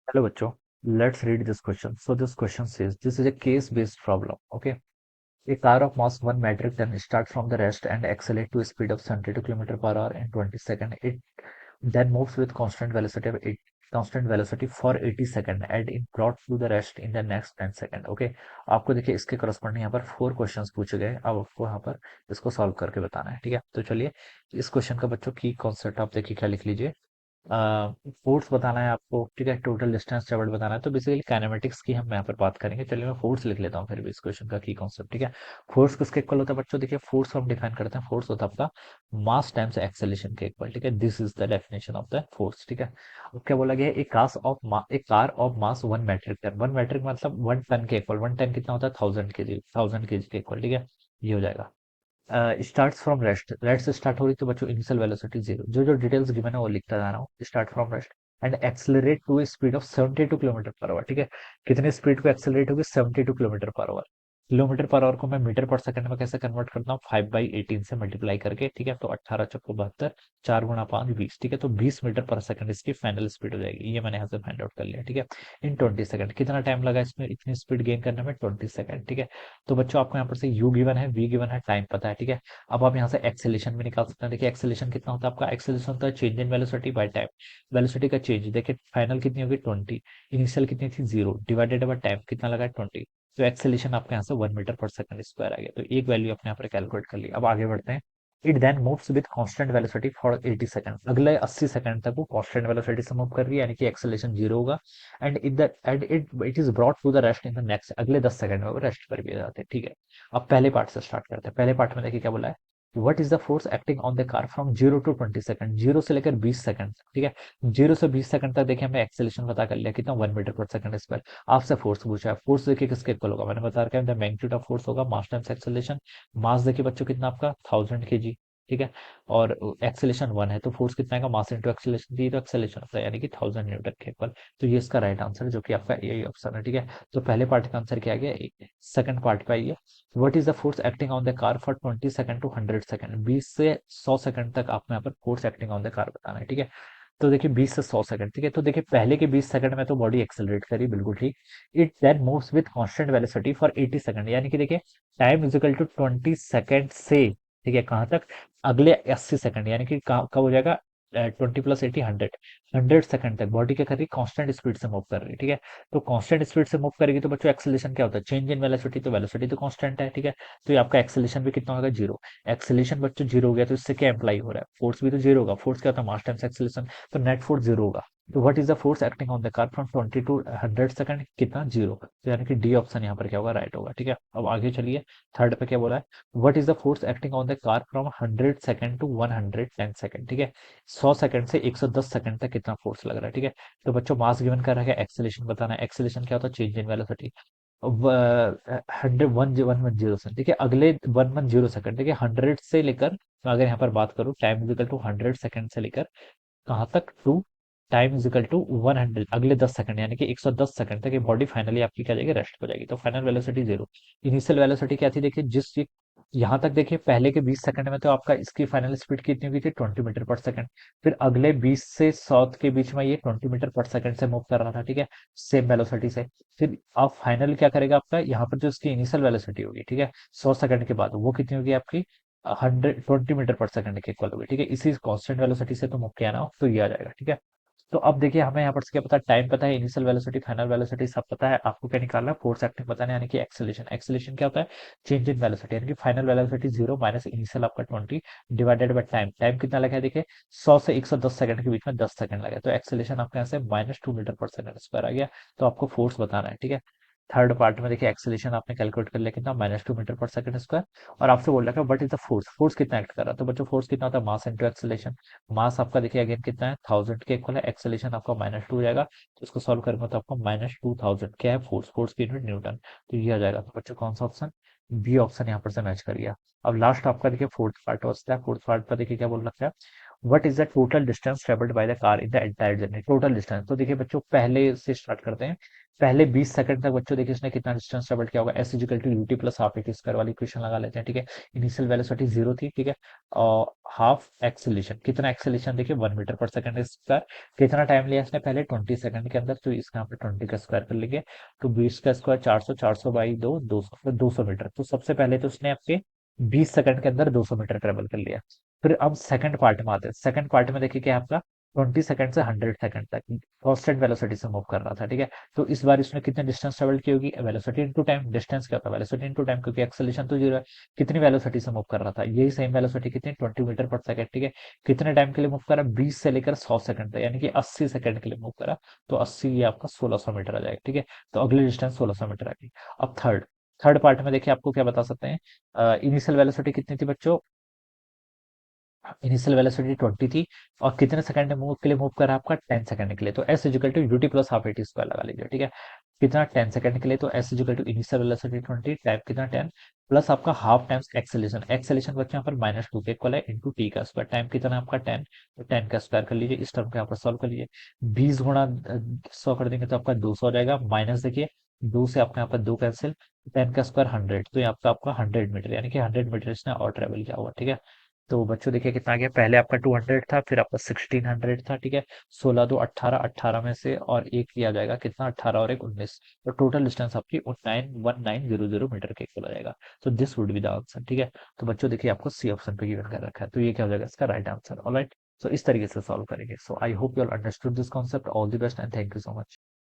Hello bachcho, let's read this question. So this question says this is a case-based problem. Okay, a car of mass 1 metric ton starts from the rest and accelerates to a speed of 72 km per hour in 20 seconds. It then moves with constant velocity for 80 seconds and it brought to the rest in the next 10 seconds. Okay, आपको देखिए इसके corresponding यहाँ पर 4 questions पूछे गए। अब आपको यहाँ पर इसको सॉल्व करके बताना है। ठीक है, तो चलिए इस क्वेश्चन का बच्चों की कॉन्सेप्ट आप देखिए क्या लिख लीजिए। फोर्स बताना है आपको, ठीक है, टोटल डिस्टेंस ट्रेवल्ड बताना है। तो बेसिकली काइनेमेटिक्स की हम यहाँ पर बात करेंगे। चलिए मैं फोर्स लिख लेता हूँ फिर भी इस क्वेश्चन का की कॉन्सेप्ट। ठीक है, फोर्स किसके इक्वल होता है बच्चों? देखिए फोर्स हम डिफाइन करते हैं, फोर्स होता है आपका मास टाइम्स एक्सेलेरेशन के इक्वल। ठीक है, this is the definition of the force. ठीक है, अब क्या बोला गया है? एक car of mass 1 metric ton. 1 metric मतलब 1 टन के इक्वल। 1 टन कितना होता है? 1000 केजी, 1000 केजी के इक्वल। ठीक है, ये हो जाएगा। स्टार्ट्स फ्रॉम रेस्ट से स्टार्ट हो रही तो बच्चों इनिशियल वेलोसिटी जीरो। जो जो डिटेल्स गिवन है वो लिखता जा रहा हूँ। Start from rest and accelerate to a speed of 72 kilometer per hour. ठीक है, कितने स्पीड पे एक्सेलरेट होगी? 72 kilometer per our. Kilometre per our को मैं मीटर पर सेकंड में कैसे कन्वर्ट करता हूँ? 5/18 से मल्टीप्लाई करके। ठीक है, तो 18 चौको 72, 4 गुणा 5 20। ठीक है, तो 20 मीटर पर सेकंड इसकी फाइनल स्पीड हो जाएगी। ये मैंने यहाँ से फाइंड आउट कर लिया। ठीक है, इन 20 सेकंड कितना टाइम लगा इसमें इतनी स्पीड गेन करने में? 20 सेकंड। ठीक है, तो बच्चों आपको यहाँ पर से u गिवन है, v गिवन है, टाइम पता है। ठीक है, अब आप यहाँ से एक्सेलेरेशन भी निकाल सकते हैं। देखिए एक्सेलेरेशन कितना होता है आपका? एक्सेलेरेशन होता है change in velocity by time. Velocity का चेंज देखिए, फाइनल कितनी होगी? 20। इनिशियल कितनी थी? 0 डिवाइडेड बाय टाइम कितना लगा? 20। तो एक्सेलेरेशन आपके यहाँ से 1 मीटर पर सेकंड स्क्वायर आ गया। तो एक वैल्यू आपने यहाँ पर कैलकुलेट कर ली। अब आगे बढ़ते हैं। It then moves with constant velocity for 80 second. अगले 80 सेकंड तक वो कांस्टेंट वेलोसिटी से मूव कर रही है, यानी कि एक्सेलेरेशन 0 होगा। And it is brought to the rest in the next. अगले 10 सेकंड में वो रेस्ट पर भी आ जाते हैं। ठीक है, अब पहले पार्ट से स्टार्ट करते हैं। पहले पार्ट में देखिए क्या बोला है? What is the force acting on the car from 0 to 20 second. 0 से लेकर 20 सेकंड। ठीक है, 0 से 20 सेकंड तक देखिए हमने एक्सेलेरेशन पता कर लिया कितना? 1 मीटर पर सेकंड स्क्वायर। आपसे फोर्स पूछा है, फोर्स देखिए किसके इक्वल होगा? मैंने बता रखा है द मैग्नीट्यूड ऑफ फोर्स होगा मास टाइम्स एक्सेलेरेशन। मास देखिए बच्चों कितना आपका? 1000 केजी। ठीक है, और एक्सेलेरेशन 1 है तो फोर्स कितना आएगा? मास इंटू एक्सेलेरेशन दी तो एक्सेलेरेशन होता है, यानी कि 1000 न्यूटन के इक्वल। तो ये इसका राइट आंसर है, जो कि आपका यही ऑप्शन है। ठीक है, तो पहले पार्ट का आंसर क्या आ गया? सेकंड पार्ट पे आइए। What is the force acting on the car for 20 second to 100 second. 20 से 100 सेकंड तक आपको यहाँ पर force acting on the car बताना है। ठीक है, तो देखिए 20 से 100 सेकंड। ठीक है, तो देखिए पहले के 20 सेकंड में तो बॉडी एक्सेलरेट करी, बिल्कुल ठीक। It then moves with constant velocity for 80 second, यानी कि देखिए time is equal to 20 second से, ठीक है, कहां तक? अगले 80 सेकंड, यानी कि कब हो जाएगा? 20 प्लस 80 100। 100 सेकंड तक बॉडी क्या कर रही है? कांस्टेंट स्पीड से मूव कर रही है। ठीक है, तो कांस्टेंट स्पीड से मूव करेगी तो बच्चों एक्सेलेरेशन क्या होता है? Change in velocity. तो वेलोसिटी तो कांस्टेंट है। ठीक है, तो ये आपका एक्सेलेरेशन भी कितना होगा? 0। एक्सेलेरेशन बच्चों 0 हो गया तो इससे क्या अप्लाई हो रहा है? फोर्स भी तो 0 होगा। फोर्स क्या होता है? Mass times acceleration. तो नेट फोर्स 0 होगा। तो what is the force acting on the car from 20 to 100 second? कितना? 0। तो यानी कि डी ऑप्शन यहाँ पर क्या होगा? राइट होगा। ठीक है, अब आगे चलिए। थर्ड पे क्या बोला है? What is the force acting on the car from 100 second to 110 second? ठीक है, 100 सेकंड से 110 सेकंड तक कितना फोर्स लग रहा है? ठीक है, तो बच्चों मास गिवन कर रहा है, एक्सेलेरेशन बताना है। एक्सेलेरेशन क्या होता है? Change in velocity. 110 सेकंड। देखिए अगले 110 सेकंड, देखिए 100 से लेकर, मैं अगर यहाँ पर बात करूँ टाइम इजिकल टू 100 सेकंड से लेकर कहाँ तक? टू टाइम इजिकल टू 100, अगले 10 सेकंड, यानी कि 110 सेकंड तक ये बॉडी फाइनली आपकी क्या जाएगी? रेस्ट हो जाएगी। तो फाइनल वेलोसिटी 0। इनिशियल वेलोसिटी क्या थी? देखिए यहाँ तक देखिए पहले के 20 सेकंड में तो आपका इसकी फाइनल स्पीड कितनी हुई थी? 20 मीटर पर सेकंड। फिर अगले 20 से 100 के बीच में ये 20 मीटर पर सेकंड से मूव कर रहा था। ठीक है, सेम वेलोसिटी से। फिर अब फाइनल क्या करेगा आपका? यहाँ पर जो इसकी इनिशियल वेलोसिटी होगी, ठीक है, 100 सेकंड के बाद वो कितनी होगी आपकी? 120 मीटर पर सेकंड के इक्वल होगी। ठीक है, इसी कांस्टेंट वेलोसिटी से तो मूव किया ना हो, तो ये आ जाएगा। ठीक है, तो अब देखिए हमें यहाँ पर से क्या पता है? टाइम पता है, इनिशियल वेलोसिटी, फाइनल वेलोसिटी सब पता है। आपको क्या निकालना है? फोर्स एक्टिंग बताना है, यानी कि एक्सेलेरेशन। एक्सेलेरेशन क्या होता है? चेंज इन वेलोसिटी, यानी कि फाइनल वेलोसिटी 0 माइनस इनिशियल आपका 20 डिवाइडेड बाय टाइम। टाइम कितना लगा है? देखिए 100 से 110 सेकंड के बीच में 10 सेकंड लगा है। तो एक्सेलेरेशन आपके यहाँ से -2 मीटर पर सेकंड स्क्वायर आ गया। तो आपको फोर्स बताना है। ठीक है, थर्ड पार्ट में देखिए एक्सेलेरेशन आपने कैलकुलेट कर लिया कितना? -2 मीटर पर सेकंड स्क्वायर। और आपसे बोल रखा है what is the force. Force कितना एक्ट कर रहा है? तो बच्चों फोर्स कितना होता है? Mass into acceleration. मास आपका देखिए अगेन कितना है? 1000 के इक्वल है। एक्सेलेरेशन आपका -2 हो जाएगा, तो इसको सॉल्व करेंगे तो आपको -2000 क्या है? फोर्स। फोर्स की यूनिट न्यूटन। तो ये आ जाएगा। तो बच्चों कौन सा ऑप्शन? बी ऑप्शन यहाँ पर से मैच कर गया। अब लास्ट आपका देखिए फोर्थ पार्ट बचता है। फोर्थ पार्ट पर देखिए क्या बोल रखा है? What is the total distance travelled by the car in the entire journey, total distance. तो देखिए बच्चों पहले से स्टार्ट करते हैं। पहले 20 सेकंड तक बच्चों देखिए इसने कितना डिस्टेंस ट्रेवल किया होगा, S is equal to u t plus half a t square वाली इक्वेशन लगा लेते हैं, ठीक है। इनिशियल वेलोसिटी 0 थी, ठीक है। और हाफ एक्सेलेरेशन, कितना एक्सेलेरेशन देखिए 1 मीटर पर सेकंड स्क्वायर। कितना टाइम लिया इसने पहले 20 सेकंड के अंदर, तो इसका यहाँ पे 20 का स्क्वायर कर लेंगे। तो 20 का स्क्वायर 400, 400 बाई 2 200, 200 मीटर। तो सबसे पहले तो उसने आपके 20 सेकंड के अंदर 200 मीटर ट्रेवल कर लिया। फिर अब सेकंड पार्ट में आते हैं। सेकंड पार्ट में देखिए क्या आपका 20 सेकंड से 100 सेकंड तक कांस्टेंट वेलोसिटी से मूव कर रहा था, ठीक है। तो इस बार इसने कितने डिस्टेंस ट्रेवल की होगी, वेलोसिटी इनटू टाइम। डिस्टेंस क्या होता है, वेलोसिटी इनटू टाइम, क्योंकि एक्सेलेरेशन तो जीरो है। कितनी वेलोसिटी से मूव कर रहा था, यही सेम वेलोसिटी कितनी 20 मीटर पर सेकंड, ठीक है। कितने टाइम के लिए मूव करा, 20 से लेकर 100 सेकंड तक, यानी कि 80 सेकंड के लिए मूव करा। तो 80 ये आपका 1600 मीटर आ जाएगा, ठीक है। तो अगली डिस्टेंस 1600 मीटर आ गई। अब थर्ड थर्ड पार्ट में देखिए आपको क्या बता सकते हैं, इनिशियल वेलोसिटी कितनी थी बच्चों, इनिशियल वेलोसिटी 20 थी। और कितने सेकंड मूव के लिए मूव करा आपका 10 सेकंड के लिए, तो S is equal to u t plus half a t square लगा लीजिए, ठीक है। कितना 10 सेकंड के लिए, तो S is equal to initial velocity 20 time कितना 10 प्लस आपका हाफ टाइम्स एक्सेलेरेशन। एक्सेलेरेशन बच्चे यहाँ पर -2 के इक्वल है इंटू टी का स्क्वायर। टाइम कितना है आपका 10, तो 10 का स्क्वायर कर लीजिए, इस टर्म को यहाँ पर सॉल्व कर लीजिए। 20 गुणा 100 कर देंगे तो आपका 200 हो जाएगा, माइनस देखिए 2 से आपका यहाँ पर 2 कैंसिल, 10 का स्क्वायर 100, तो यहाँ आपका आपका 100 मीटर, यानी कि 100 मीटर इसने और ट्रेवल किया हुआ, ठीक है। तो बच्चों देखिए कितना आ गया, पहले आपका 200 था, फिर आपका 1600 था, ठीक है। 16 दो 18, 18 में से और एक किया जाएगा कितना, 18 और एक 19। तो टोटल डिस्टेंस आपकी 191900 मीटर के इक्वल आ जाएगा। तो this would be the answer, ठीक है। तो बच्चों देखिए आपको सी ऑप्शन पे गिवन कर रखा है, तो ये क्या हो जाएगा इसका राइट आंसर, ऑलराइट। सो इस तरीके से सॉल्व करेंगे। So I hope you all understood this concept. All the best and thank you so much.